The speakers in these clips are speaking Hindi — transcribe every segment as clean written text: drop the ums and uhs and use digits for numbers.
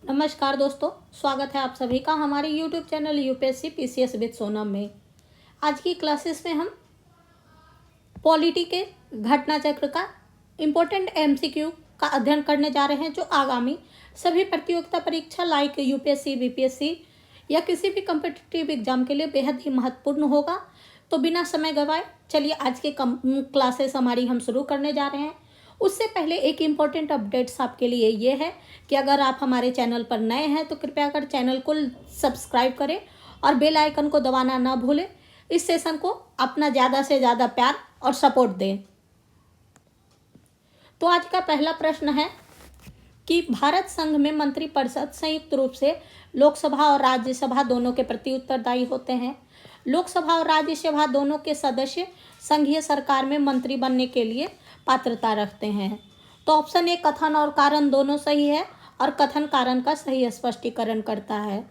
नमस्कार दोस्तों, स्वागत है आप सभी का हमारे YouTube channel UPSC PCS with Sonam में। आज की क्लासेस में हम पॉलिटी के घटना चक्र का इम्पोर्टेंट एमसीक्यू का अध्ययन करने जा रहे हैं, जो आगामी सभी प्रतियोगिता परीक्षा लाइक यूपीएससी, बीपीएससी या किसी भी कम्पिटिटिव एग्जाम के लिए बेहद ही महत्वपूर्ण होगा। तो बिना समय गंवाए चलिए आज के क्लासेस हमारी हम शुरू करने जा रहे हैं। उससे पहले एक इम्पॉर्टेंट अपडेट्स आपके लिए ये है कि अगर आप हमारे चैनल पर नए हैं तो कृपया कर चैनल को सब्सक्राइब करें और बेल आइकन को दबाना ना भूलें। इस सेशन को अपना ज़्यादा से ज़्यादा प्यार और सपोर्ट दें। तो आज का पहला प्रश्न है कि भारत संघ में मंत्रिपरिषद संयुक्त रूप से लोकसभा और राज्यसभा दोनों के प्रति उत्तरदायी होते हैं। लोकसभा और राज्यसभा दोनों के सदस्य संघीय सरकार में मंत्री बनने के लिए पात्रता रखते हैं। तो ऑप्शन ए कथन और कारण दोनों सही है और कथन कारण का सही स्पष्टीकरण करता है।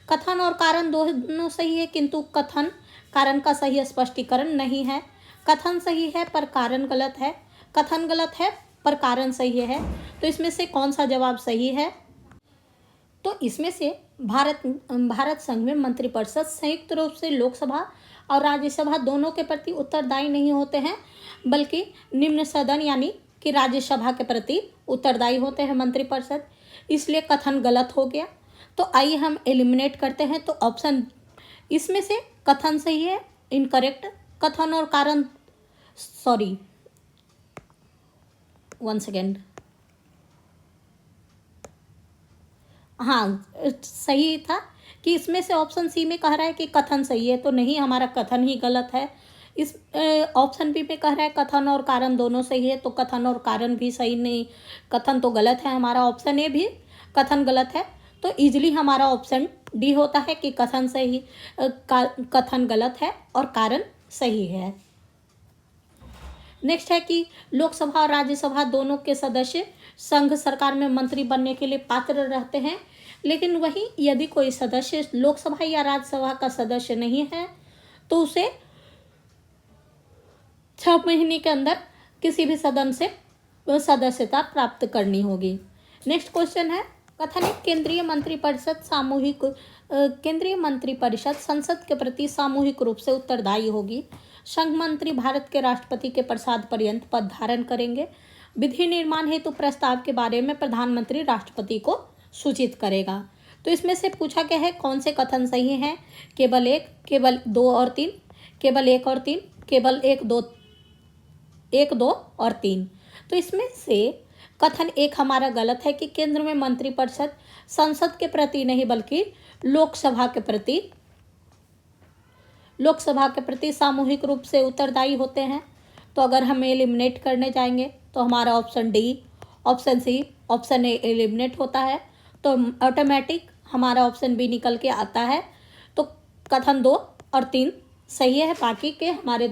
कथन और कारण दोनों सही है किंतु कथन कारण का सही स्पष्टीकरण नहीं है। कथन सही है पर कारण गलत है, कथन गलत है पर कारण सही है। तो इसमें से कौन सा जवाब सही है? तो इसमें से भारत संघ में मंत्रिपरिषद संयुक्त रूप से लोकसभा और राज्यसभा दोनों के प्रति उत्तरदायी नहीं होते हैं, बल्कि निम्न सदन यानी कि राज्यसभा के प्रति उत्तरदायी होते हैं मंत्रिपरिषद। इसलिए कथन गलत हो गया। तो आइए हम एलिमिनेट करते हैं। तो ऑप्शन इसमें से कथन सही है, इनकरेक्ट। कथन और कारण वन सेकेंड, हाँ सही था कि इसमें से ऑप्शन सी में कह रहा है कि कथन सही है, तो नहीं, हमारा कथन ही गलत है। इस ऑप्शन बी में कह रहा है कथन और कारण दोनों सही है, तो कथन और कारण भी सही नहीं, कथन तो गलत है हमारा। ऑप्शन ए भी कथन गलत है, तो इजीली हमारा ऑप्शन डी होता है कि कथन सही, कथन गलत है और कारण सही है। नेक्स्ट है कि लोकसभा और राज्यसभा दोनों के सदस्य संघ सरकार में मंत्री बनने के लिए पात्र रहते हैं, लेकिन वहीं यदि कोई सदस्य लोकसभा या राज्यसभा का सदस्य नहीं है तो उसे 6 महीने के अंदर किसी भी सदन से सदस्यता प्राप्त करनी होगी। नेक्स्ट क्वेश्चन है, कथन है केंद्रीय मंत्रिपरिषद संसद के प्रति सामूहिक रूप से उत्तरदायी होगी। संघ मंत्री भारत के राष्ट्रपति के प्रसाद पर्यंत पद धारण करेंगे। विधि निर्माण हेतु प्रस्ताव के बारे में प्रधानमंत्री राष्ट्रपति को सूचित करेगा। तो इसमें से पूछा गया है कौन से कथन सही हैं? केवल एक, केवल दो और तीन, केवल एक और तीन, केवल एक दो और तीन। तो इसमें से कथन एक हमारा गलत है कि केंद्र में मंत्रिपरिषद संसद के प्रति नहीं बल्कि लोकसभा के प्रति सामूहिक रूप से उत्तरदायी होते हैं। तो अगर हम एलिमिनेट करने जाएंगे तो हमारा option D, option C, option A eliminate होता है, तो ऑटोमेटिक हमारा ऑप्शन बी निकल के आता है। तो कथन 2 और 3 सही है, बाकी के हमारे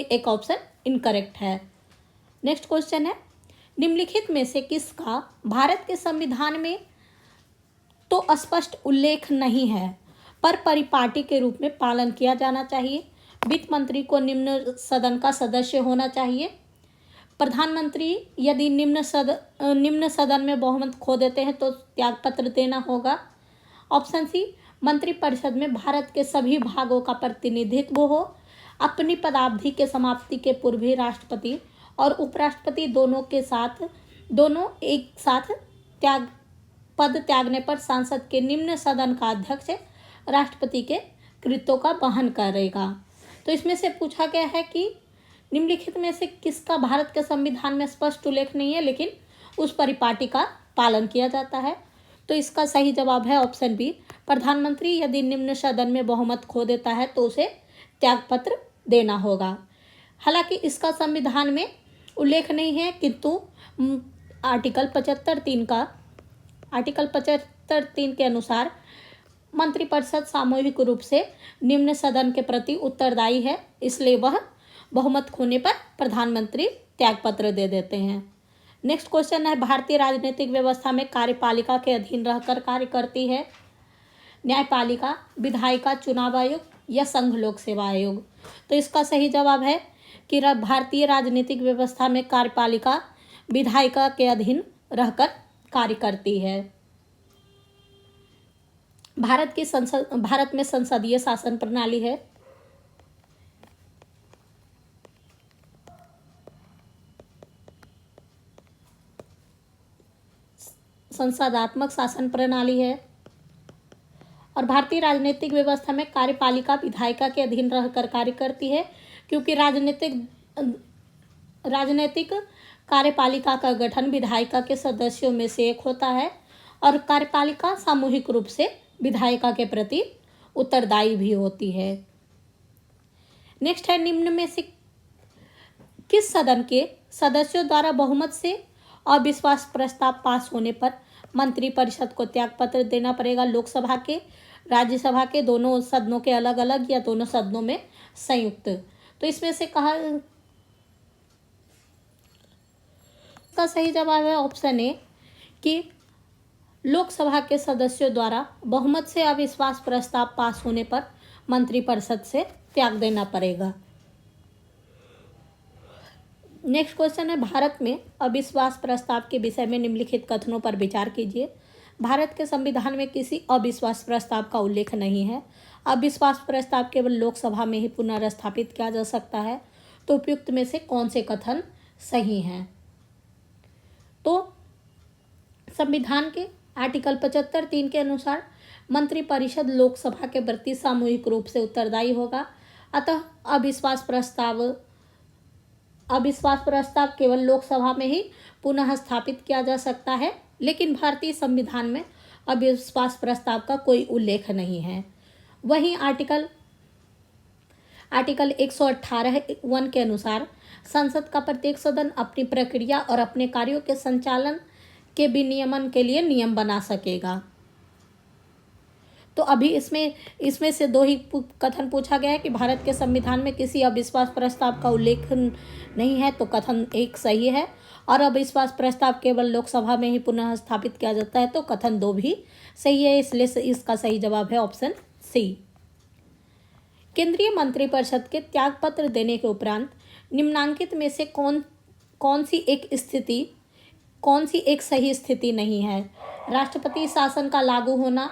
एक ऑप्शन इनकरेक्ट है। नेक्स्ट क्वेश्चन है, निम्नलिखित में से किसका भारत के संविधान में तो स्पष्ट उल्लेख नहीं है पर परिपाटी के रूप में पालन किया जाना चाहिए? वित्त मंत्री को निम्न सदन का सदस्य होना चाहिए। प्रधानमंत्री यदि निम्न सदन में बहुमत खो देते हैं तो त्यागपत्र देना होगा। ऑप्शन सी, मंत्रिपरिषद में भारत के सभी भागों का प्रतिनिधित्व हो। अपनी पदावधि के समाप्ति के पूर्व ही राष्ट्रपति और उपराष्ट्रपति दोनों एक साथ पद त्यागने पर सांसद के निम्न सदन का अध्यक्ष राष्ट्रपति के कृत्यों का वहन करेगा। तो इसमें से पूछा गया है कि निम्नलिखित में से किसका भारत के संविधान में स्पष्ट उल्लेख नहीं है लेकिन उस परिपाटी का पालन किया जाता है? तो इसका सही जवाब है ऑप्शन बी, प्रधानमंत्री यदि निम्न सदन में बहुमत खो देता है तो उसे त्यागपत्र देना होगा। हालांकि इसका संविधान में उल्लेख नहीं है, किंतु आर्टिकल 75(3) के अनुसार मंत्रिपरिषद सामूहिक रूप से निम्न सदन के प्रति उत्तरदायी है, इसलिए वह बहुमत खोने पर प्रधानमंत्री त्यागपत्र दे देते हैं। नेक्स्ट क्वेश्चन है, भारतीय राजनीतिक व्यवस्था में कार्यपालिका के अधीन रहकर कार्य करती है न्यायपालिका, विधायिका, चुनाव आयोग या संघ लोक सेवा आयोग? तो इसका सही जवाब है कि भारतीय राजनीतिक व्यवस्था में कार्यपालिका विधायिका के अधीन रहकर कार्य करती है। भारत में संसदीय शासन प्रणाली है। संसदात्मक शासन प्रणाली है। और भारतीय राजनीतिक व्यवस्था में कार्यपालिका विधायिका के अधीन रहकर कार्य करती है, क्योंकि राजनीतिक कार्यपालिका का गठन विधायिका के सदस्यों में से एक होता है और कार्यपालिका सामूहिक रूप से विधायिका के प्रति उत्तरदायी भी होती है। नेक्स्ट है, निम्न में से किस सदन के सदस्यों द्वारा बहुमत से अविश्वास प्रस्ताव पास होने पर मंत्रिपरिषद को त्यागपत्र देना पड़ेगा? लोकसभा के, राज्यसभा के, दोनों सदनों के अलग अलग या दोनों सदनों में संयुक्त? तो इसमें से कहा का सही जवाब है ऑप्शन ए कि लोकसभा के सदस्यों द्वारा बहुमत से अविश्वास प्रस्ताव पास होने पर मंत्रिपरिषद से त्याग देना पड़ेगा। नेक्स्ट क्वेश्चन है, भारत में अविश्वास प्रस्ताव के विषय में निम्नलिखित कथनों पर विचार कीजिए। भारत के संविधान में किसी अविश्वास प्रस्ताव का उल्लेख नहीं है। अविश्वास प्रस्ताव केवल लोकसभा में ही पुनर्स्थापित किया जा सकता है। तो उपयुक्त में से कौन से कथन सही हैं? तो संविधान के आर्टिकल 75(3) के अनुसार मंत्रिपरिषद लोकसभा के प्रति सामूहिक रूप से उत्तरदायी होगा। अतः अविश्वास प्रस्ताव केवल लोकसभा में ही पुनः स्थापित किया जा सकता है, लेकिन भारतीय संविधान में अविश्वास प्रस्ताव का कोई उल्लेख नहीं है। वहीं आर्टिकल 118(1) के अनुसार संसद का प्रत्येक सदन अपनी प्रक्रिया और अपने कार्यों के संचालन के विनियमन के लिए नियम बना सकेगा। तो अभी इसमें से दो ही कथन पूछा गया है कि भारत के संविधान में किसी अविश्वास प्रस्ताव का उल्लेख नहीं है, तो कथन एक सही है। और अविश्वास प्रस्ताव केवल लोकसभा में ही पुनः स्थापित किया जाता है, तो कथन 2 भी सही है। इसलिए इसका सही जवाब है ऑप्शन सी। केंद्रीय मंत्रिपरिषद के त्यागपत्र देने के उपरांत निम्नांकित में से कौन सी एक सही स्थिति नहीं है? राष्ट्रपति शासन का लागू होना,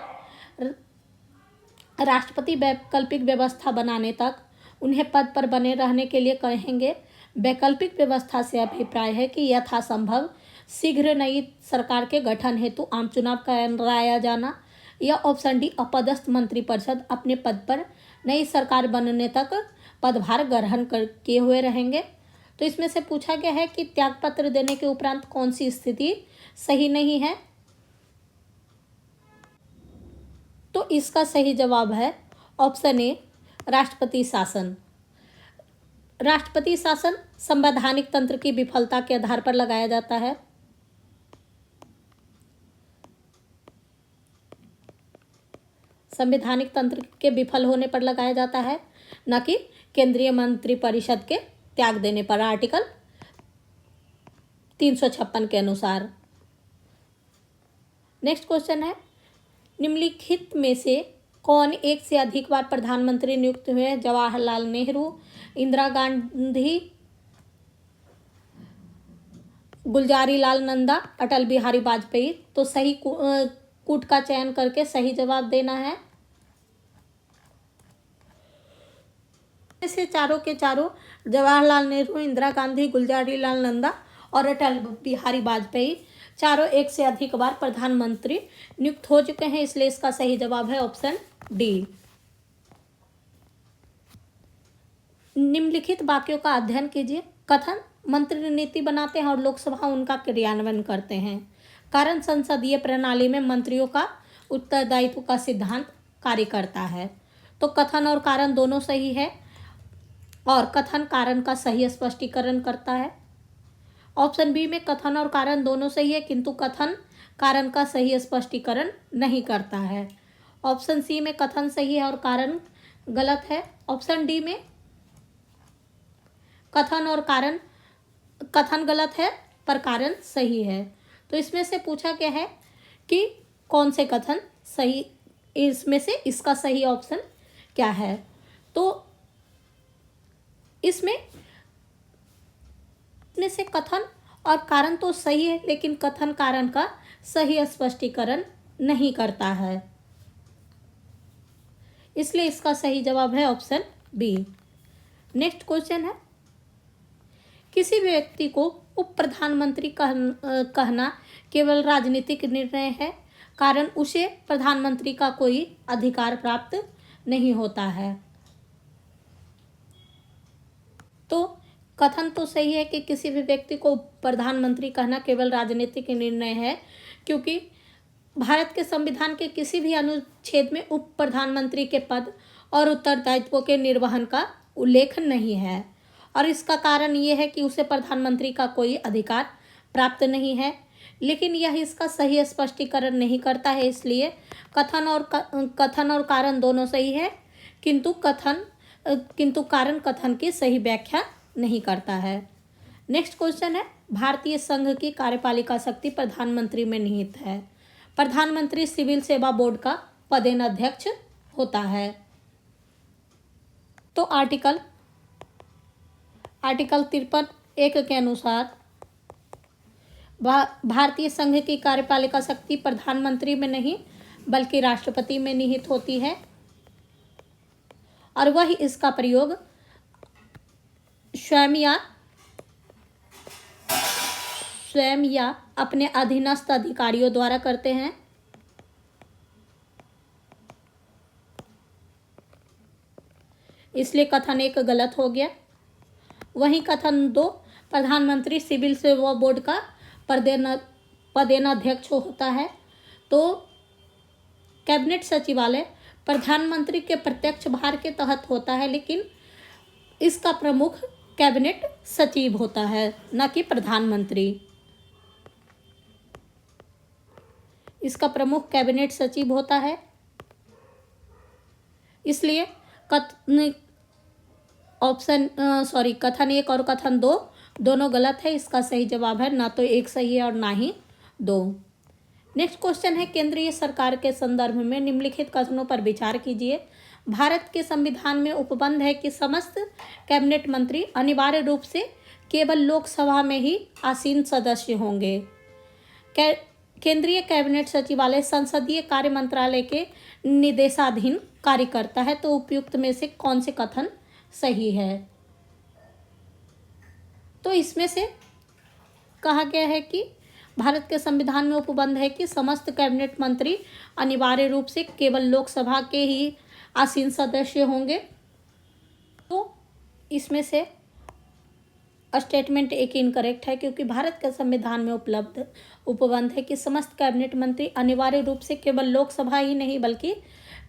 राष्ट्रपति वैकल्पिक व्यवस्था बनाने तक उन्हें पद पर बने रहने के लिए कहेंगे। वैकल्पिक व्यवस्था से अभिप्राय है कि यथासंभव शीघ्र नई सरकार के गठन हेतु आम चुनाव कराया जाना, या ऑप्शन डी अपदस्थ मंत्रिपरिषद अपने पद पर नई सरकार बनने तक पदभार ग्रहण किए हुए रहेंगे। तो इसमें से पूछा गया है कि त्यागपत्र देने के उपरांत कौन सी स्थिति सही नहीं है? तो इसका सही जवाब है ऑप्शन ए राष्ट्रपति शासन। राष्ट्रपति शासन संवैधानिक तंत्र की विफलता के आधार पर लगाया जाता है। संवैधानिक तंत्र के विफल होने पर लगाया जाता है, न कि केंद्रीय मंत्रिपरिषद के त्याग देने पर, आर्टिकल 356 के अनुसार। नेक्स्ट क्वेश्चन है, निम्नलिखित में से कौन एक से अधिक बार प्रधानमंत्री नियुक्त हुए? जवाहरलाल नेहरू, इंदिरा गांधी, गुलजारीलाल नंदा, अटल बिहारी वाजपेयी? तो सही कूट का चयन करके सही जवाब देना है। से चारों के चारों जवाहरलाल नेहरू, इंदिरा गांधी, गुलजारीलाल नंदा और अटल बिहारी वाजपेयी चारों एक से अधिक बार प्रधानमंत्री नियुक्त हो चुके हैं, इसलिए इसका सही जवाब है ऑप्शन डी। निम्नलिखित वाक्यों का अध्ययन कीजिए। कथन, मंत्री नीति बनाते हैं और लोकसभा उनका क्रियान्वयन करते हैं। कारण, संसदीय प्रणाली में मंत्रियों का उत्तरदायित्व का सिद्धांत कार्य करता है। तो कथन और कारण दोनों सही है, और कथन कारण का सही स्पष्टीकरण करता है। ऑप्शन बी में कथन और कारण दोनों सही है, किंतु कथन कारण का सही स्पष्टीकरण नहीं करता है। ऑप्शन सी में कथन सही है और कारण गलत है। ऑप्शन डी में कथन गलत है पर कारण सही है। तो इसमें से पूछा गया है कि कौन से कथन सही, इसमें से इसका सही ऑप्शन क्या है? तो इसमें से कथन और कारण तो सही है, लेकिन कथन कारण का सही स्पष्टीकरण नहीं करता है। इसलिए इसका सही जवाब है ऑप्शन बी। नेक्स्ट क्वेश्चन है, किसी व्यक्ति को उप प्रधानमंत्री कहना केवल राजनीतिक निर्णय है, कारण उसे प्रधानमंत्री का कोई अधिकार प्राप्त नहीं होता है। तो कथन तो सही है कि किसी भी व्यक्ति को प्रधानमंत्री कहना केवल राजनीतिक निर्णय है, क्योंकि भारत के संविधान के किसी भी अनुच्छेद में उप प्रधानमंत्री के पद और उत्तरदायित्वों के निर्वहन का उल्लेख नहीं है, और इसका कारण ये है कि उसे प्रधानमंत्री का कोई अधिकार प्राप्त नहीं है। लेकिन यह इसका सही स्पष्टीकरण नहीं करता है, इसलिए कथन और कारण दोनों सही है, किंतु कारण कथन की सही व्याख्या नहीं करता है। नेक्स्ट क्वेश्चन है, भारतीय संघ की कार्यपालिका शक्ति प्रधानमंत्री में निहित है। प्रधानमंत्री सिविल सेवा बोर्ड का पदेन अध्यक्ष होता है। तो आर्टिकल 53(1) के अनुसार भारतीय संघ की कार्यपालिका शक्ति प्रधानमंत्री में नहीं बल्कि राष्ट्रपति में निहित होती है, और वह इसका प्रयोग स्वयं या अपने अधीनस्थ अधिकारियों द्वारा करते हैं। इसलिए कथन 1 गलत हो गया। वहीं कथन 2, प्रधानमंत्री सिविल सेवा बोर्ड का पदेनाध्यक्ष होता है। तो कैबिनेट सचिवालय प्रधानमंत्री के प्रत्यक्ष भार के तहत होता है, लेकिन इसका प्रमुख कैबिनेट सचिव होता है, न कि प्रधानमंत्री। इसका प्रमुख कैबिनेट सचिव होता है। इसलिए कथन 1 और कथन 2 दोनों गलत है। इसका सही जवाब है ना तो 1 सही है और ना ही 2। नेक्स्ट क्वेश्चन है, केंद्रीय सरकार के संदर्भ में निम्नलिखित कथनों पर विचार कीजिए। भारत के संविधान में उपबंध है कि समस्त कैबिनेट मंत्री अनिवार्य रूप से केवल लोकसभा में ही आसीन सदस्य होंगे। केंद्रीय कैबिनेट सचिवालय संसदीय कार्य मंत्रालय के निर्देशाधीन कार्य करता है। तो उपयुक्त में से कौन से कथन सही है? तो इसमें से कहा गया है कि भारत के संविधान में उपबंध है कि समस्त कैबिनेट मंत्री अनिवार्य रूप से केवल लोकसभा के ही आसीन सदस्य होंगे। तो इसमें से स्टेटमेंट 1 इनकरेक्ट है, क्योंकि भारत के संविधान में उपबंध है कि समस्त कैबिनेट मंत्री अनिवार्य रूप से केवल लोकसभा ही नहीं बल्कि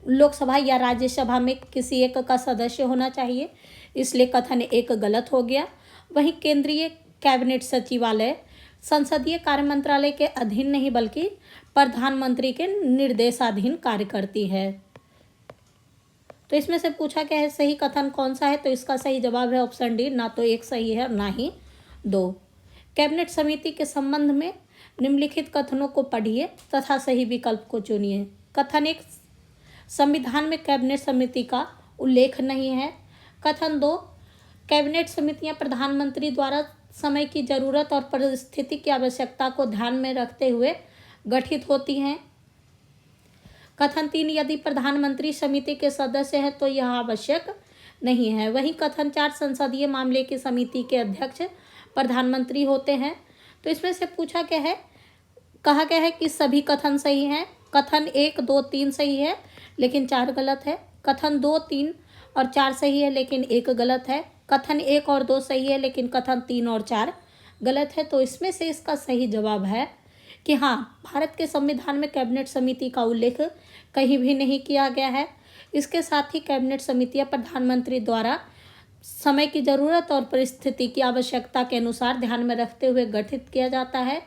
लोकसभा या राज्यसभा में किसी एक का सदस्य होना चाहिए। इसलिए कथन 1 गलत हो गया। वहीं केंद्रीय कैबिनेट सचिवालय संसदीय कार्य मंत्रालय के अधीन नहीं बल्कि प्रधानमंत्री के निर्देशाधीन कार्य करती है। तो इसमें से पूछा क्या है सही कथन कौन सा है? तो इसका सही जवाब है ऑप्शन डी, ना तो 1 सही है और ना ही 2। कैबिनेट समिति के संबंध में निम्नलिखित कथनों को पढ़िए तथा सही विकल्प को चुनिए। कथन 1, संविधान में कैबिनेट समिति का उल्लेख नहीं है। कथन 2, कैबिनेट समितियां प्रधानमंत्री द्वारा समय की जरूरत और परिस्थिति की आवश्यकता को ध्यान में रखते हुए गठित होती हैं। कथन 3, यदि प्रधानमंत्री समिति के सदस्य हैं तो यह आवश्यक नहीं है। वहीं कथन 4, संसदीय मामले की समिति के अध्यक्ष प्रधानमंत्री होते हैं। तो इसमें से पूछा क्या है, कहा गया है कि सभी कथन सही हैं। कथन 1, 2, 3 सही है लेकिन 4 गलत है। कथन 2, 3 और 4 सही है लेकिन 1 गलत है। कथन 1 और 2 सही है लेकिन कथन 3 और 4 गलत है। तो इसमें से इसका सही जवाब है कि हाँ, भारत के संविधान में कैबिनेट समिति का उल्लेख कहीं भी नहीं किया गया है। इसके साथ ही कैबिनेट समितियां प्रधानमंत्री द्वारा समय की जरूरत और परिस्थिति की आवश्यकता के अनुसार ध्यान में रखते हुए गठित किया जाता है।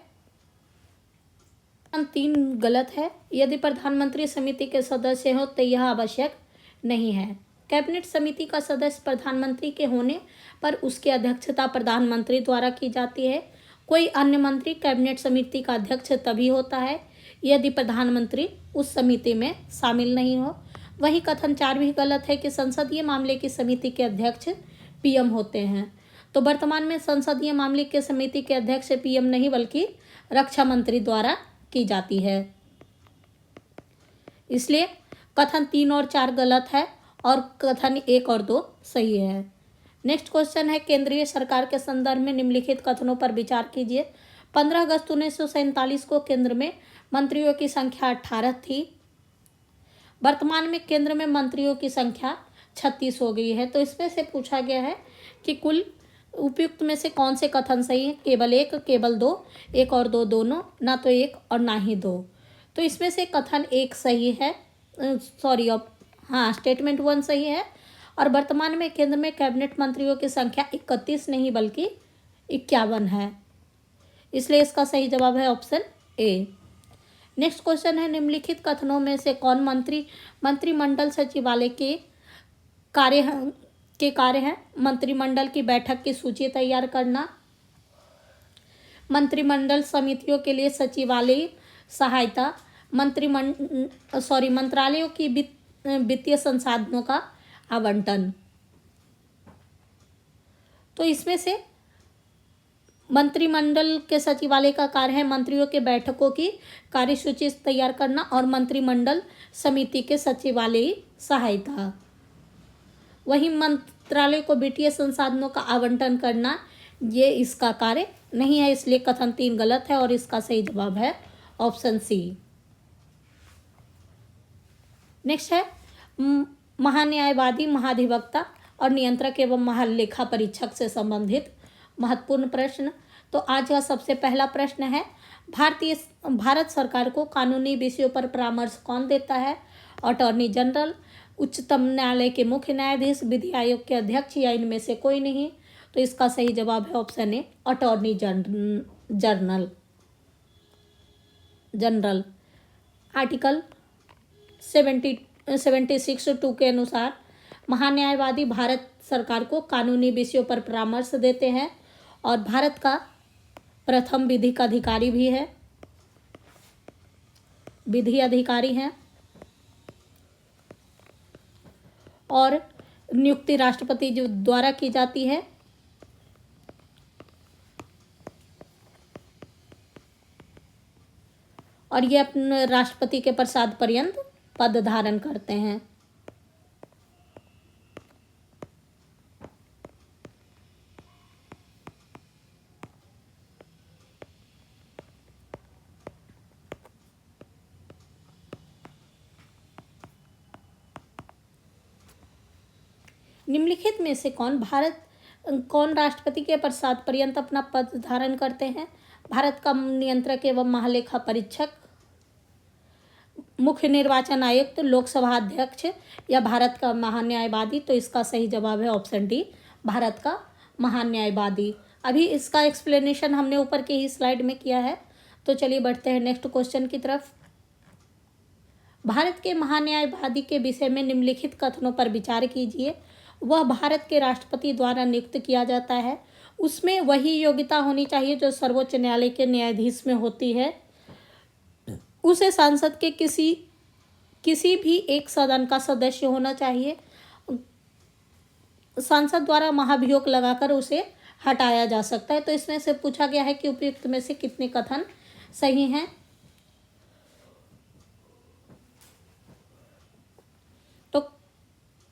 3 गलत है। यदि प्रधानमंत्री समिति के सदस्य हो तो यह आवश्यक नहीं है। कैबिनेट समिति का सदस्य प्रधानमंत्री के होने पर उसकी अध्यक्षता प्रधानमंत्री द्वारा की जाती है। कोई अन्य मंत्री कैबिनेट समिति का अध्यक्ष तभी होता है यदि प्रधानमंत्री उस समिति में शामिल नहीं हो। वहीं कथन 4 भी गलत है कि संसदीय मामले की समिति के अध्यक्ष पीएम होते हैं। तो वर्तमान में संसदीय मामले की समिति के अध्यक्ष पीएम नहीं बल्कि रक्षा मंत्री द्वारा की जाती है। इसलिए कथन 3 और 4 गलत है और कथन 1 और 2 सही है। नेक्स्ट क्वेश्चन है, केंद्रीय सरकार के संदर्भ में निम्नलिखित कथनों पर विचार कीजिए। 15 अगस्त 1947 को केंद्र में मंत्रियों की संख्या 18 थी। वर्तमान में केंद्र में मंत्रियों की संख्या 36 हो गई है। तो इसमें से पूछा गया है कि कुल उपयुक्त में से कौन से कथन सही है। केवल 1, केवल 2, 1 और 2 दोनों, ना तो 1 और ना ही 2। तो इसमें से कथन 1 सही है, स्टेटमेंट 1 सही है। और वर्तमान में केंद्र में कैबिनेट मंत्रियों की संख्या 31 नहीं बल्कि 51 है, इसलिए इसका सही जवाब है ऑप्शन ए। नेक्स्ट क्वेश्चन है, निम्नलिखित कथनों में से कौन मंत्रिमंडल सचिवालय के कार्य हैं। मंत्रिमंडल की बैठक की सूची तैयार करना, मंत्रिमंडल समितियों के लिए सचिवालय सहायता, मंत्रालयों की वित्तीय संसाधनों का आवंटन। तो इसमें से मंत्रिमंडल के सचिवालय का कार्य है मंत्रियों के बैठकों की कार्यसूची तैयार करना और मंत्रिमंडल समिति के सचिवालय सहायता। वही मंत्रालय को वित्तीय संसाधनों का आवंटन करना, ये इसका कार्य नहीं है, इसलिए कथन 3 गलत है और इसका सही जवाब है ऑप्शन सी। नेक्स्ट है, महान्यायवादी, महाधिवक्ता और नियंत्रक एवं महालेखा परीक्षक से संबंधित महत्वपूर्ण प्रश्न। तो आज का सबसे पहला प्रश्न है, भारत सरकार को कानूनी विषयों पर परामर्श कौन देता है। अटॉर्नी जनरल, उच्चतम न्यायालय के मुख्य न्यायाधीश, विधि आयोग के अध्यक्ष या इनमें से कोई नहीं। तो इसका सही जवाब है option A, attorney general. Article 76(2) के अनुसार महान्यायवादी भारत सरकार को कानूनी विषयों पर परामर्श देते हैं और भारत का प्रथम विधिक अधिकारी भी है, विधि अधिकारी हैं। और नियुक्ति राष्ट्रपति जो द्वारा की जाती है। और ये अपने राष्ट्रपति के प्रसाद पर्यंत पद धारण करते हैं। निम्नलिखित में से कौन राष्ट्रपति के प्रसाद पर्यंत अपना पद धारण करते हैं। भारत का नियंत्रक एवं महालेखा परीक्षक, मुख्य निर्वाचन आयुक्त, लोकसभा अध्यक्ष या भारत का महान्यायवादी। तो इसका सही जवाब है ऑप्शन डी, भारत का महान्यायवादी। अभी इसका एक्सप्लेनेशन हमने ऊपर की ही स्लाइड में किया है। तो चलिए बढ़ते हैं नेक्स्ट क्वेश्चन की तरफ। भारत के महान्यायवादी के विषय में निम्नलिखित कथनों पर विचार कीजिए। वह भारत के राष्ट्रपति द्वारा नियुक्त किया जाता है। उसमें वही योग्यता होनी चाहिए जो सर्वोच्च न्यायालय के न्यायाधीश में होती है। उसे सांसद के किसी भी एक सदन का सदस्य होना चाहिए। सांसद द्वारा महाभियोग लगाकर उसे हटाया जा सकता है। तो इसमें से पूछा गया है कि उपयुक्त में से कितने कथन सही हैं।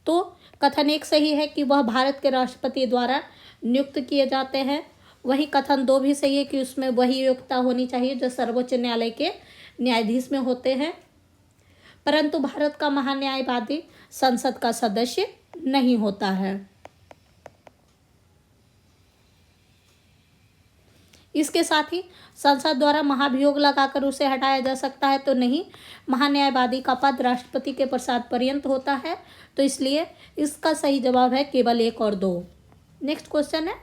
तो कथन 1 सही है कि वह भारत के राष्ट्रपति द्वारा नियुक्त किए जाते हैं। वही कथन 2 भी सही है कि उसमें वही योग्यता होनी चाहिए जो सर्वोच्च न्यायालय के न्यायाधीश में होते हैं। परंतु भारत का महान्यायवादी संसद का सदस्य नहीं होता है। इसके साथ ही संसद द्वारा महाभियोग लगाकर उसे हटाया जा सकता है तो नहीं, महान्यायवादी का पद राष्ट्रपति के प्रसाद पर्यंत होता है। तो इसलिए इसका सही जवाब है केवल 1 और 2। नेक्स्ट क्वेश्चन है,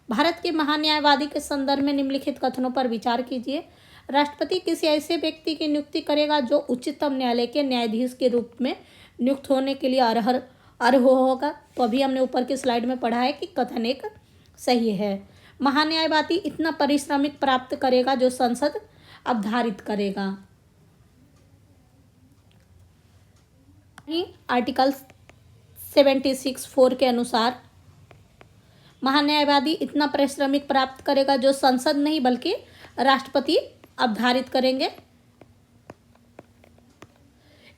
भारत के महान्यायवादी के संदर्भ में निम्नलिखित कथनों पर विचार कीजिए। राष्ट्रपति किसी ऐसे व्यक्ति की नियुक्ति करेगा जो उच्चतम न्यायालय के न्यायाधीश के रूप में नियुक्त होने के लिए अर्ह होगा। तो अभी हमने ऊपर की स्लाइड में पढ़ा है कि कथन 1 सही है। महान्यायवादी इतना पारिश्रमिक प्राप्त करेगा जो संसद अवधारित करेगा। आर्टिकल 76(4) के अनुसार महान्यायवादी इतना पारिश्रमिक प्राप्त करेगा जो संसद नहीं बल्कि राष्ट्रपति अवधारित करेंगे।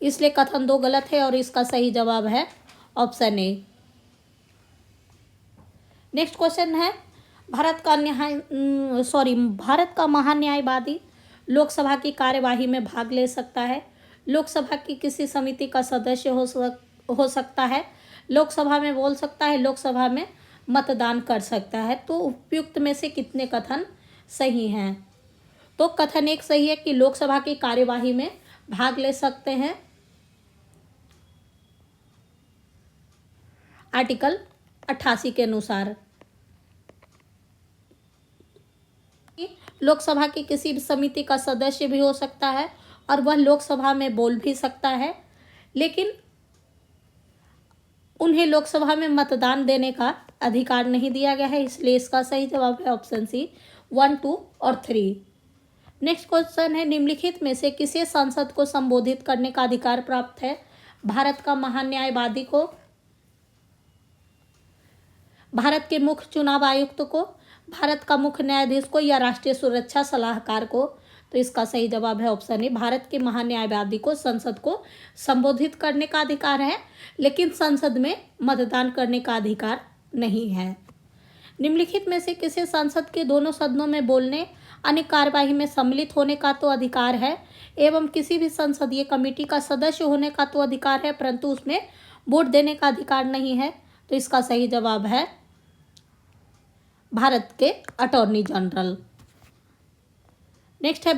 इसलिए कथन 2 गलत है और इसका सही जवाब है ऑप्शन ए। नेक्स्ट क्वेश्चन है, भारत का महान्यायवादी लोकसभा की कार्यवाही में भाग ले सकता है। लोकसभा की किसी समिति का सदस्य हो सकता है, लोकसभा में बोल सकता है, लोकसभा में मतदान कर सकता है। तो उपयुक्त में से कितने कथन सही हैं? तो कथन 1 सही है कि लोकसभा की कार्यवाही में भाग ले सकते हैं। आर्टिकल 88 के अनुसार लोकसभा की किसी भी समिति का सदस्य भी हो सकता है और वह लोकसभा में बोल भी सकता है, लेकिन उन्हें लोकसभा में मतदान देने का अधिकार नहीं दिया गया है, इसलिए इसका सही जवाब है ऑप्शन सी 1, 2 और 3। नेक्स्ट क्वेश्चन है, निम्नलिखित में से किसे संसद को संबोधित करने का अधिकार प्राप्त है? भारत का महान्यायवादी को, भारत के मुख्य चुनाव आयुक्त को, भारत का मुख्य न्यायाधीश को या राष्ट्रीय सुरक्षा सलाहकार को? तो इसका सही जवाब है ऑप्शन ए, भारत के महान्यायवादी को संसद को संबोधित करने का अधिकार है, लेकिन संसद में मतदान करने का अधिकार नहीं है। निम्नलिखित में से किसे संसद के दोनों सदनों में बोलने, अन्य कार्यवाही में सम्मिलित होने का तो अधिकार है एवं किसी भी संसदीय कमेटी का सदस्य होने का तो अधिकार है, परंतु उसमें वोट देने का अधिकार नहीं है? तो इसका सही जवाब है भारत के अटॉर्नी जनरल। नेक्स्ट है,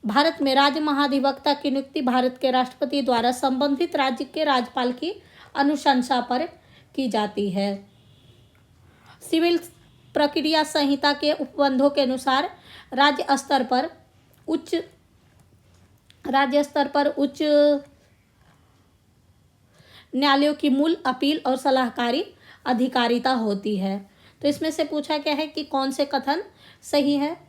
भारत में राज्य महाधिवक्ता की नियुक्ति भारत के राष्ट्रपति द्वारा संबंधित राज्य के राज्यपाल की अनुशंसा पर की जाती है। सिविल प्रक्रिया संहिता के उपबंधों के अनुसार राज्य स्तर पर उच्च न्यायालयों की मूल अपील और सलाहकारी अधिकारिता होती है। तो इसमें से पूछा गया है कि कौन से कथन सही है?